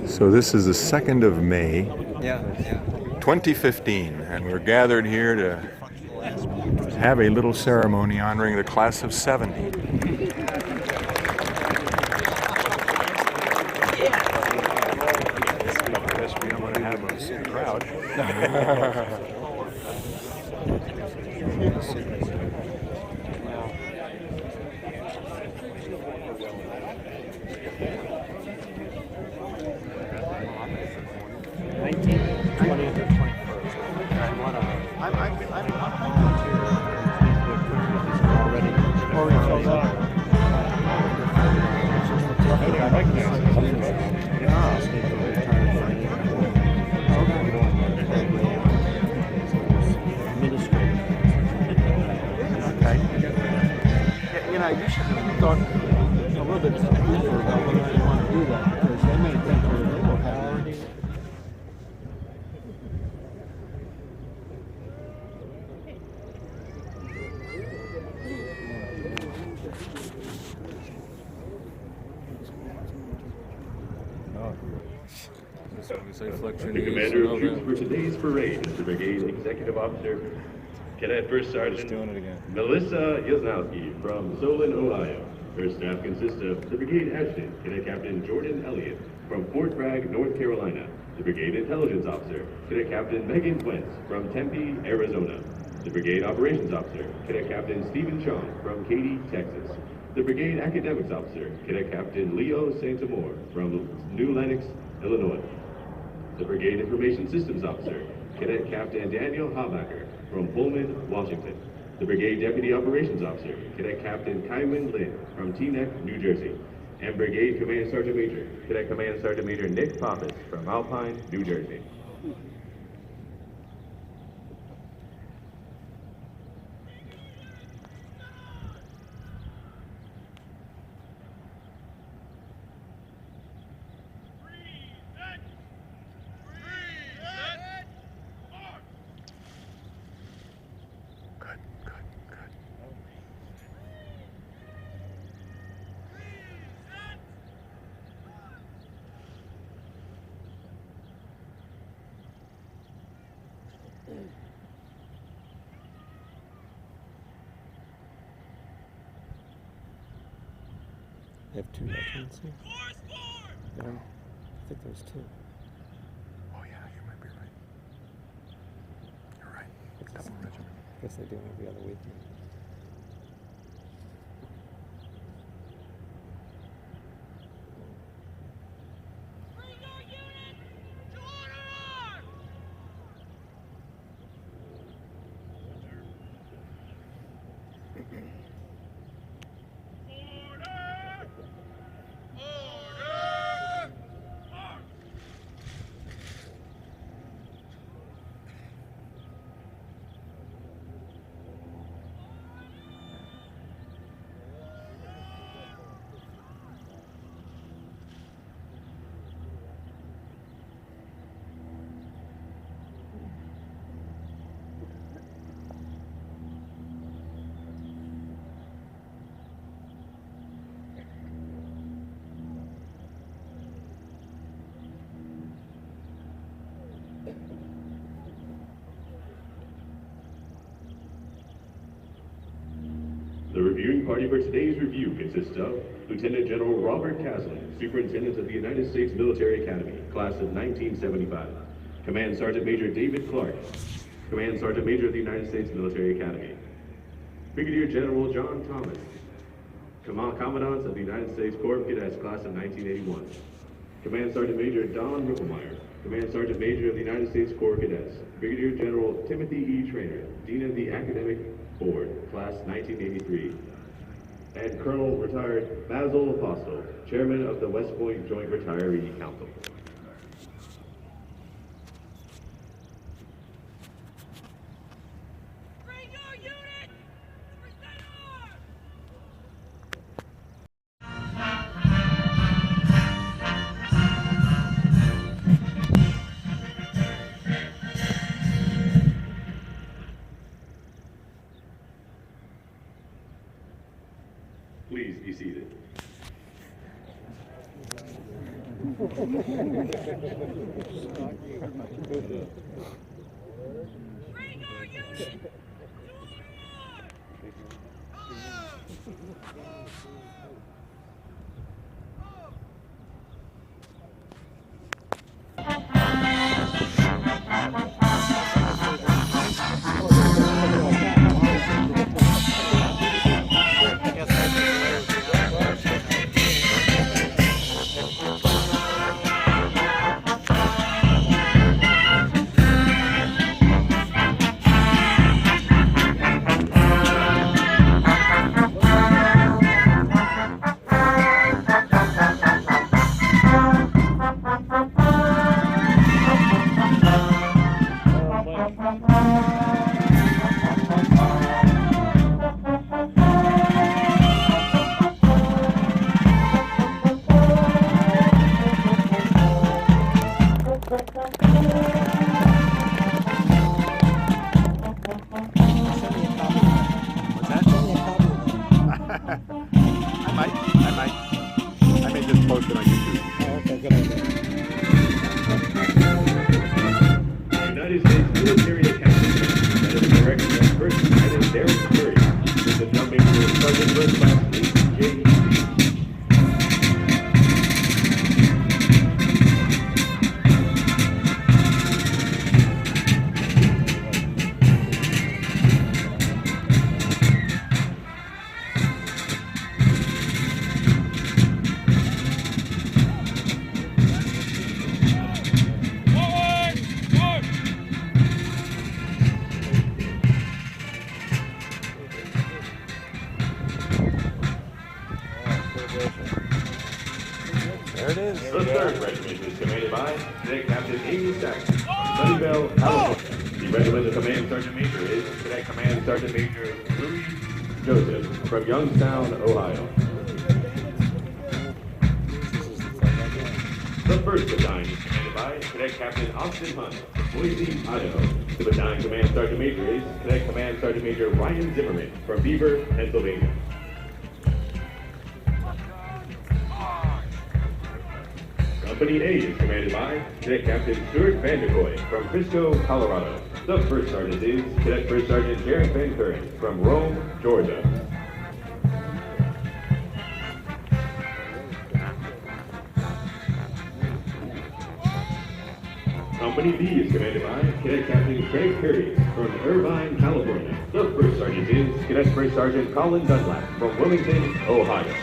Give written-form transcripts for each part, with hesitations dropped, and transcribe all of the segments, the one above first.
So this is the 2nd of May, 2015, and we're gathered here to have a little ceremony honoring the class of 70. I guess we don't want to have a crowd. You know, you should have thought a little bit deeper about whether you want to do that, because they may think you're a little coward. The commander of troops for today's parade is the Brigade Executive Officer, Cadet First Sergeant Melissa Yosnowski from Solon, Ohio. Her staff consists of the Brigade Adjutant, Cadet Captain Jordan Elliott from Fort Bragg, North Carolina. The Brigade Intelligence Officer, Cadet Captain Megan Wentz from Tempe, Arizona. The Brigade Operations Officer, Cadet Captain Stephen Chong from Katy, Texas. The Brigade Academics Officer, Cadet Captain Leo Santamore from New Lenox, Illinois. The Brigade Information Systems Officer, Cadet Captain Daniel Habacher from Pullman, Washington. The Brigade Deputy Operations Officer, Cadet Captain Kywin Lin from Teaneck, New Jersey. And Brigade Command Sergeant Major, Cadet Command Sergeant Major Nick Pappas from Alpine, New Jersey. They have 2 regiments here? No, I think there's 2. Oh yeah, you might be right. You're right. Double regiment. I guess they do them every other weekend. The reviewing party for today's review consists of Lieutenant General Robert Caslin, Superintendent of the United States Military Academy, Class of 1975. Command Sergeant Major David Clark, Command Sergeant Major of the United States Military Academy. Brigadier General John Thomas, Commandants of the United States Corps of Cadets, Class of 1981. Command Sergeant Major Don Ripplemeyer, Command Sergeant Major of the United States Corps of Cadets. Brigadier General Timothy E. Traynor, Dean of the Academic Board, Class 1983. and Colonel Retired Basil Apostle, Chairman of the West Point Joint Retiree Council. Please be seated. I may just post it on YouTube. Oh, okay, good idea. United States Military Academy, under the direction of First Lieutenant Derek Curry, with the jumping to Sergeant First Class J. There it is. The 3rd Regiment is commanded by Cadet Captain Amy Saxon, Sunnyvale, California. The regimental command sergeant major is Cadet Command Sergeant Major Louis Joseph from Youngstown, Ohio. The 1st Battalion is commanded by Cadet Captain Austin Hunt from Boise, Idaho. The Battalion Command Sergeant Major is Cadet Command Sergeant Major Ryan Zimmerman from Beaver, Pennsylvania. Company A is commanded by Cadet Captain Stuart Vanderkoy from Frisco, Colorado. The 1st Sergeant is Cadet First Sergeant Jared Van Curran from Rome, Georgia. Company B is commanded by Cadet Captain Craig Perry from Irvine, California. The 1st Sergeant is Cadet First Sergeant Colin Dunlap from Wilmington, Ohio.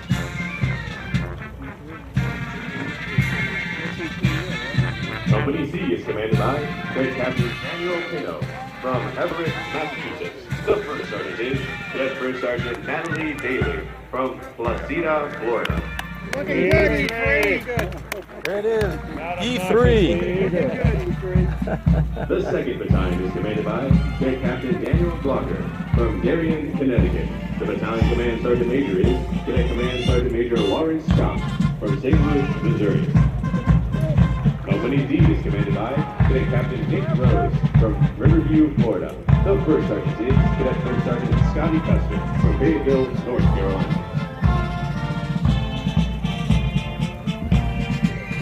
Company C is commanded by Cadet Captain Daniel Pino from Everett, Massachusetts. The 1st Sergeant is Cadet First Sergeant Natalie Daly from Placida, Florida. Looking good, E3. There it is. E3. The 2nd Battalion is commanded by Cadet Captain Daniel Blocker from Darien, Connecticut. The Battalion Command Sergeant Major is Cadet Command Sergeant Major Lawrence Scott from St. Louis, Missouri. Company D is commanded by Cadet Captain Dick Rose from Riverview, Florida. The 1st Sergeant is Cadet First Sergeant Scotty Custer from Fayetteville, North Carolina.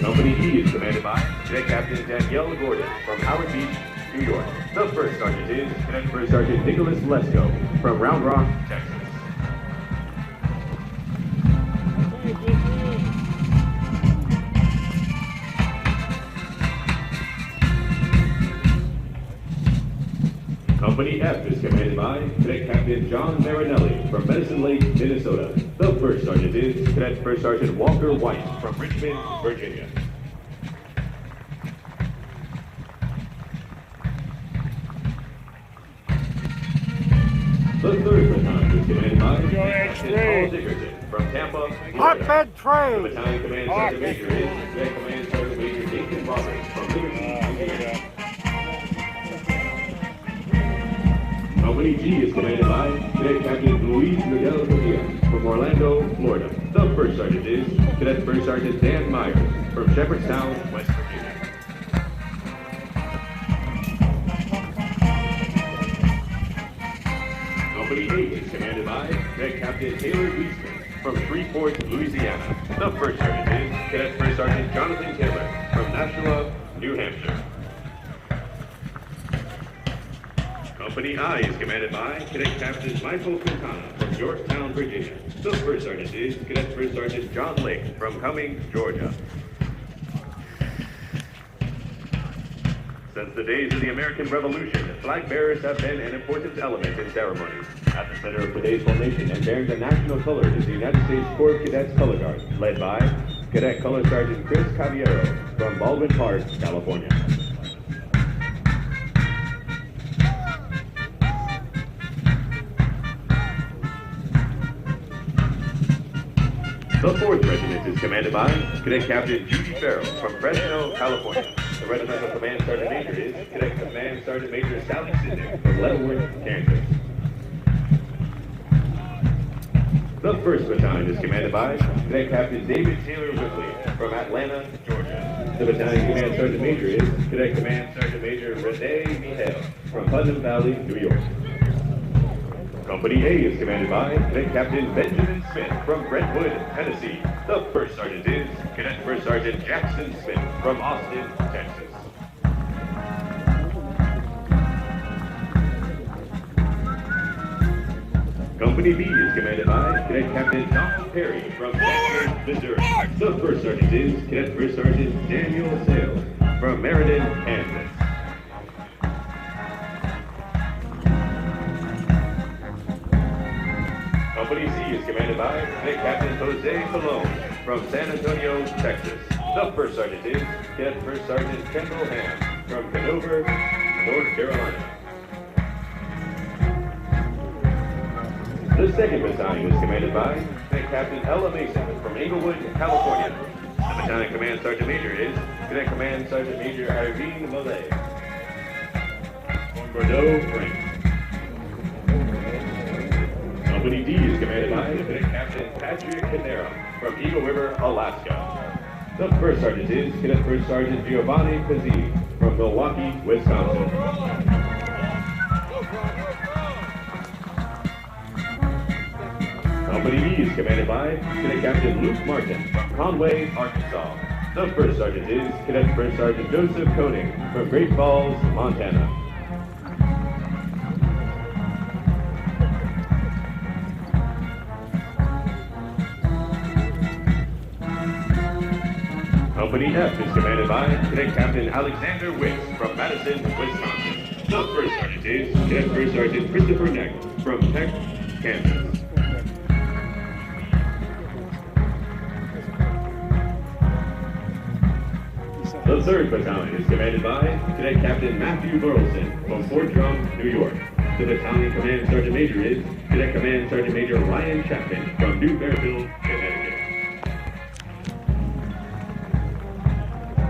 Company E is commanded by Cadet Captain Danielle Gordon from Howard Beach, New York. The 1st Sergeant is Cadet First Sergeant Nicholas Lesko from Round Rock, Texas. Company F is commanded by Cadet Captain John Marinelli from Medicine Lake, Minnesota. The 1st Sergeant is Cadet First Sergeant Walker White from Richmond, Virginia. The third battalion is commanded by Captain Paul Dickerson from Tampa, Florida. Hotbed The trade. battalion command sergeant major is Cadet Command Sergeant Major Nathan Roberts from Liberty, Indiana. Company G is commanded by Cadet Captain Luis Miguel Padilla from Orlando, Florida. The first sergeant is Cadet First Sergeant Dan Myers from Shepherdstown, West Virginia. Company A is commanded by Cadet Captain Taylor Eastman from Shreveport, Louisiana. The first sergeant is Cadet First Sergeant Jonathan Taylor from Nashua, New Hampshire. Company I is commanded by Cadet Captain Michael Quintana from Yorktown, Virginia. The first sergeant is Cadet First Sergeant John Lake from Cumming, Georgia. Since the days of the American Revolution, flag bearers have been an important element in ceremonies. At the center of today's formation and bearing the national color is the United States Corps of Cadets Color Guard, led by Cadet Color Sergeant Chris Caballero from Baldwin Park, California. The 4th Regiment is commanded by Cadet Captain Judy Farrell from Fresno, California. The Regimental Command Sergeant Major is Cadet Command Sergeant Major Sally Sidnick from Leavenworth, Kansas. The 1st Battalion is commanded by Cadet Captain David Taylor Whitley from Atlanta, Georgia. The Battalion Command Sergeant Major is Cadet Command Sergeant Major Renee Mihale from Putnam Valley, New York. Company A is commanded by Cadet Captain Benjamin Smith from Brentwood, Tennessee. The first sergeant is Cadet First Sergeant Jackson Smith from Austin, Texas. Company B is commanded by Cadet Captain Don Perry from Jackson, Missouri. The first sergeant is Cadet First Sergeant Daniel Sales from Meriden, Kansas. Company C is commanded by Cadet Captain Jose Colon from San Antonio, Texas. The first sergeant is Cadet First Sergeant Kendall Ham from Hanover, North Carolina. The 2nd Battalion is commanded by Cadet Captain Ella Mason from Inglewood, California. The Battalion Command Sergeant Major is Cadet Command Sergeant Major Irene Millay from Bordeaux, France. Company D is commanded by Cadet Captain Patrick Canera from Eagle River, Alaska. The first sergeant is Cadet First Sergeant Giovanni Pizzi from Milwaukee, Wisconsin. Company E is commanded by Cadet Captain Luke Martin from Conway, Arkansas. The first sergeant is Cadet First Sergeant Joseph Koenig from Great Falls, Montana. Company F is commanded by Cadet Captain Alexander Wicks from Madison, Wisconsin. The first sergeant is Cadet First Sergeant Christopher Neck from Peck, Kansas. The 3rd Battalion is commanded by Cadet Captain Matthew Burleson from Fort Drum, New York. The Battalion Command Sergeant Major is Cadet Command Sergeant Major Ryan Chapman from New Fairfield, Connecticut.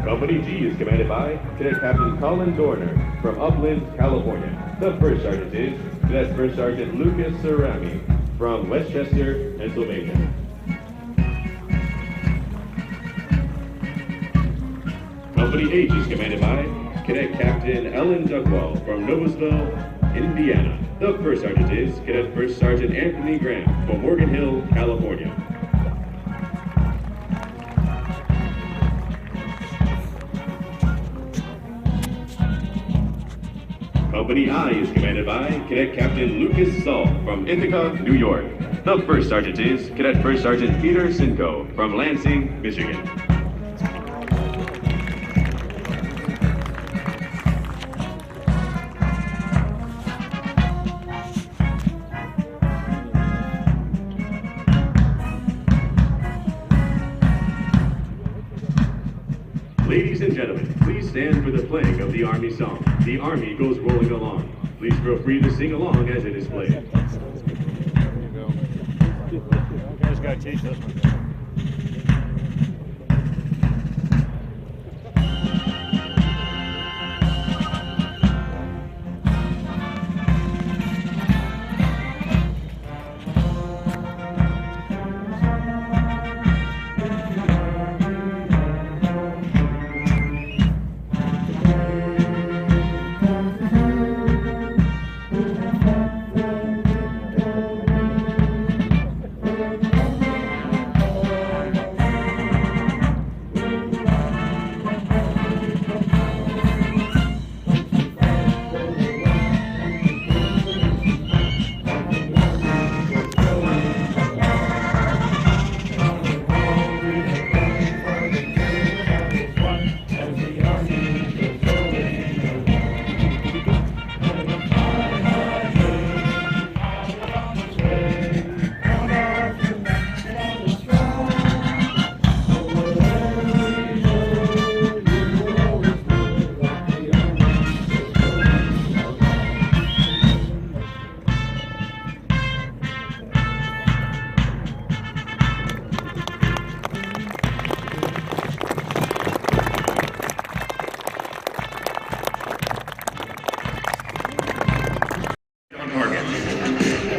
Company G is commanded by Cadet Captain Colin Dorner from Upland, California. The first sergeant is Cadet First Sergeant Lucas Cerami from Westchester, Pennsylvania. Company H is commanded by Cadet Captain Ellen Duckwall from Noblesville, Indiana. The first sergeant is Cadet First Sergeant Anthony Graham from Morgan Hill, California. Company I is commanded by Cadet Captain Lucas Saul from Ithaca, New York. The first sergeant is Cadet First Sergeant Peter Sinko from Lansing, Michigan. Ladies and gentlemen, please stand for the playing of the Army song. The Army goes rolling along. Please feel free to sing along as it is played. gotta teach this one.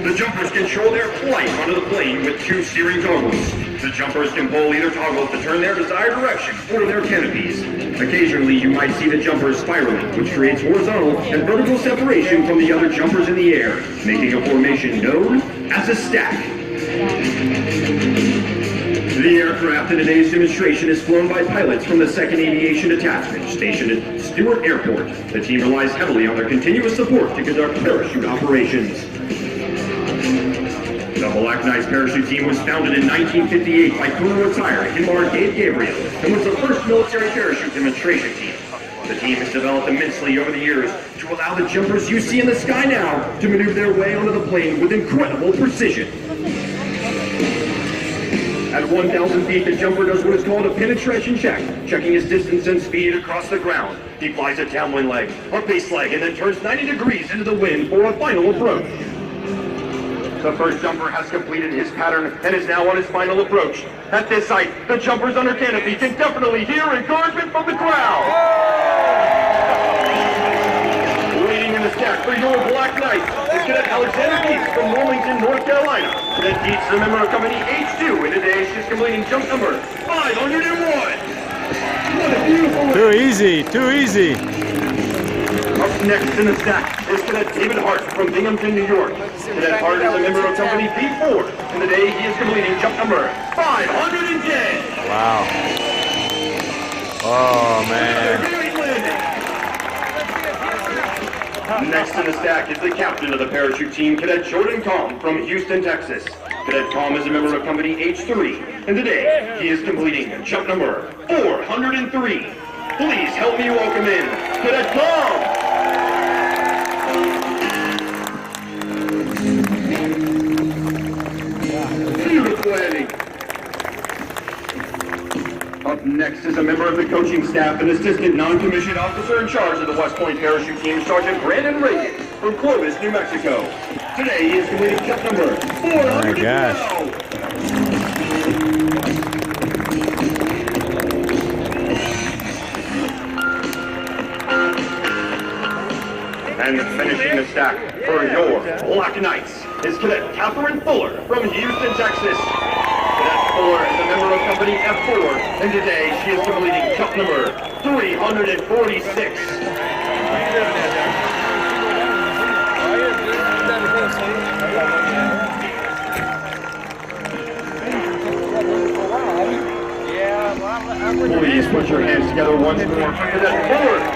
The jumpers control their flight onto the plane with 2 steering toggles. The jumpers can pull either toggle to turn their desired direction or their canopies. Occasionally, you might see the jumpers spiraling, which creates horizontal and vertical separation from the other jumpers in the air, making a formation known as a stack. The aircraft in today's demonstration is flown by pilots from the 2nd Aviation Detachment, stationed at Stewart Airport. The team relies heavily on their continuous support to conduct parachute operations. The Black Knights parachute team was founded in 1958 by Colonel retired Hinmar Gabe Gabriel and was the first military parachute demonstration team. The team has developed immensely over the years to allow the jumpers you see in the sky now to maneuver their way onto the plane with incredible precision. At 1,000 feet, the jumper does what is called a penetration check, checking his distance and speed across the ground. He flies a downwind leg, a base leg, and then turns 90 degrees into the wind for a final approach. The first jumper has completed his pattern and is now on his final approach. At this height, the jumpers under canopy can definitely hear encouragement from the crowd. Leading in the stack for your Black Knights is Cadet Alexander Dietz from Wilmington, North Carolina. Cadet Dietz is a member of Company H2, and today she's completing jump number 501. What a beautiful Too easy, too easy. Up next in the stack is Cadet David Hart from Binghamton, New York. Cadet Hart is a member of Company B4, and today he is completing jump number 510. Wow. Oh, man. Great landing. Next in the stack is the captain of the parachute team, Cadet Jordan Calm from Houston, Texas. Cadet Calm is a member of Company H3, and today he is completing jump number 403. Please help me welcome in Cadet Calm. Beautiful landing. Up next is a member of the coaching staff and assistant non-commissioned officer in charge of the West Point parachute team, Sergeant Brandon Reagan from Clovis, New Mexico. Today he is completing jump number 412. Oh my gosh. And finishing the stack for your Black Knights is Cadet Catherine Fuller from Houston, Texas. Cadet Fuller is a member of Company F4, and today she is completing jump number 346. Please put your hands together once more for Cadet Fuller.